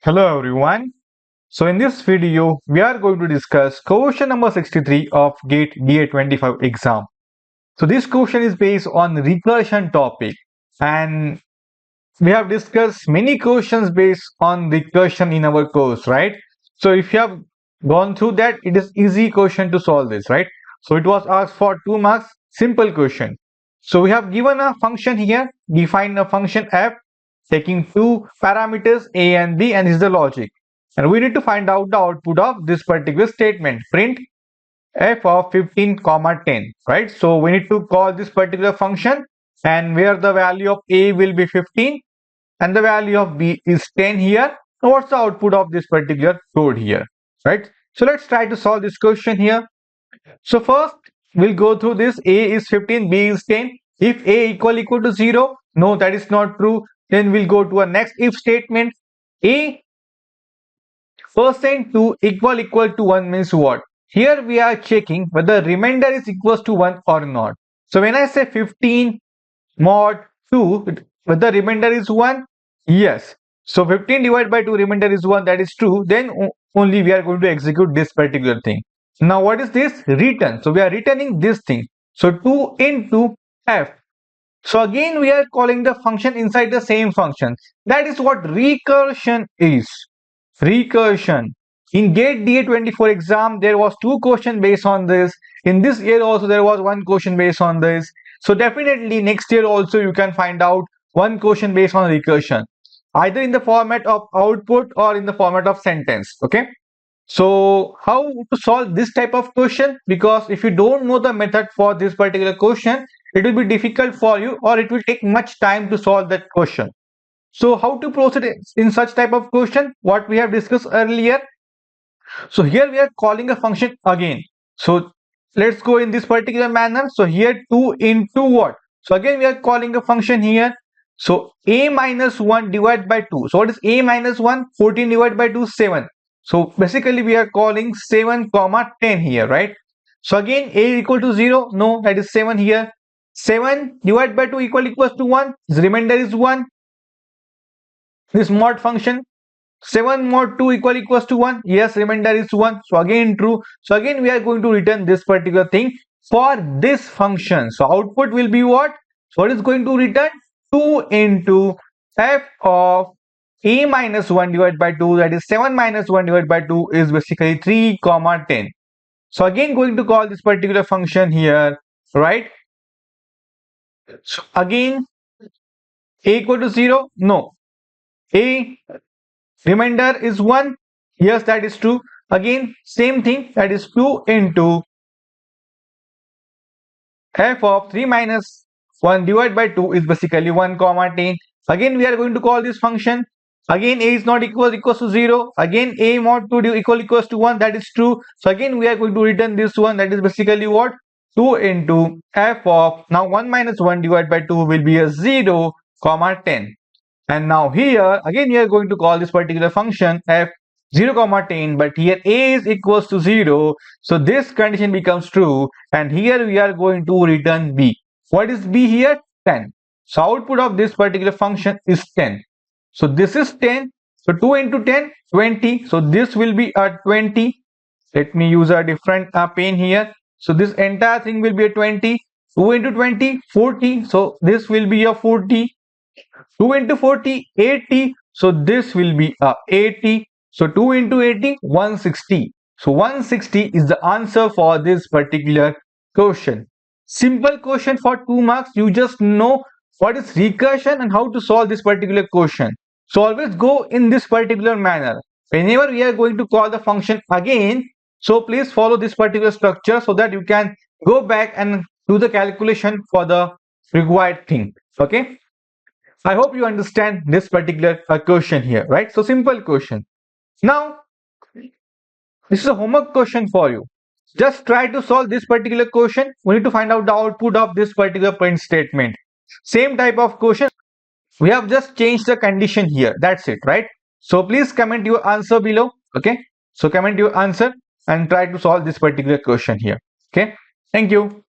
Hello everyone. So in this video, we are going to discuss question number 63 of GATE DA25 exam. So this question is based on recursion topic, and we have discussed many questions based on recursion in our course, right? So if you have gone through that, it is easy question to solve this, right? So it was asked for 2 marks, simple question. So we have given a function here, define a function f taking two parameters a and b, and this is the logic. And we need to find out the output of this particular statement, print f of 15 comma 10, right? So we need to call this particular function, and where the value of a will be 15 and the value of b is 10 here. Now what's the output of this particular code here, right? So let's try to solve this question here. So first we'll go through this. A is 15, b is 10. If a equal to 0, no, that is not true. Then we'll go to a next if statement. A percent 2 equal to 1 means what? Here we are checking whether remainder is equals to 1 or not. So when I say 15 mod 2, whether remainder is 1, yes. So 15 divided by 2 remainder is 1, that is true. Then only we are going to execute this particular thing. Now what is this? Return. So we are returning this thing. So 2 into f. So again we are calling the function inside the same function. That is what recursion is. Recursion. In GATE DA24 exam, there was 2 questions based on this. In this year also there was 1 question based on this. So definitely next year also you can find out 1 question based on recursion, either in the format of output or in the format of sentence. Okay. So how to solve this type of question? Because if you don't know the method for this particular question, it will be difficult for you, or it will take much time to solve that question. So how to proceed in such type of question? What we have discussed earlier. So here we are calling a function again. So let's go in this particular manner. So here 2 into what? So again we are calling a function here. So a minus 1 divided by 2. So what is a minus 1? 14 divided by 2, 7. So basically we are calling 7 comma 10 here, right? So again a equal to 0. No, that is 7 here. 7 divided by 2 equals to 1. This remainder is 1. This mod function, 7 mod 2 equals to 1. Yes, remainder is 1. So again true. So again we are going to return this particular thing for this function. So output will be what? So what is going to return? 2 into f of a minus 1 divided by 2, that is 7 minus 1 divided by 2 is basically 3 comma 10. So again going to call this particular function here, right? So again a equal to 0. No, a remainder is 1. Yes, that is true. Again same thing, that is 2 into f of 3 minus 1 divided by 2 is basically 1 comma 10. Again we are going to call this function. Again a is not equals to 0. Again a mod 2 equals to 1, that is true. So again we are going to return this one, that is basically what? 2 into f of, now 1 minus 1 divided by 2 will be a 0 comma 10. And now here again we are going to call this particular function f 0 comma 10, but here a is equals to 0. So this condition becomes true, and here we are going to return b. What is b here? 10. So output of this particular function is 10. So this is 10. So 2 into 10, 20. So this will be a 20. Let me use a different pen here. So this entire thing will be a 20. 2 into 20, 40. So this will be a 40. 2 into 40, 80. So this will be a 80. So 2 into 80, 160. So 160 is the answer for this particular question. Simple question for 2 marks. You just know what is recursion and how to solve this particular question. So always go in this particular manner. Whenever we are going to call the function again, so please follow this particular structure so that you can go back and do the calculation for the required thing. Okay. I hope you understand this particular question here, right? So simple question. Now, this is a homework question for you. Just try to solve this particular question. We need to find out the output of this particular print statement. Same type of question. We have just changed the condition here. That's it, right? So please comment your answer below. Okay. So comment your answer and try to solve this particular question here. Okay. Thank you.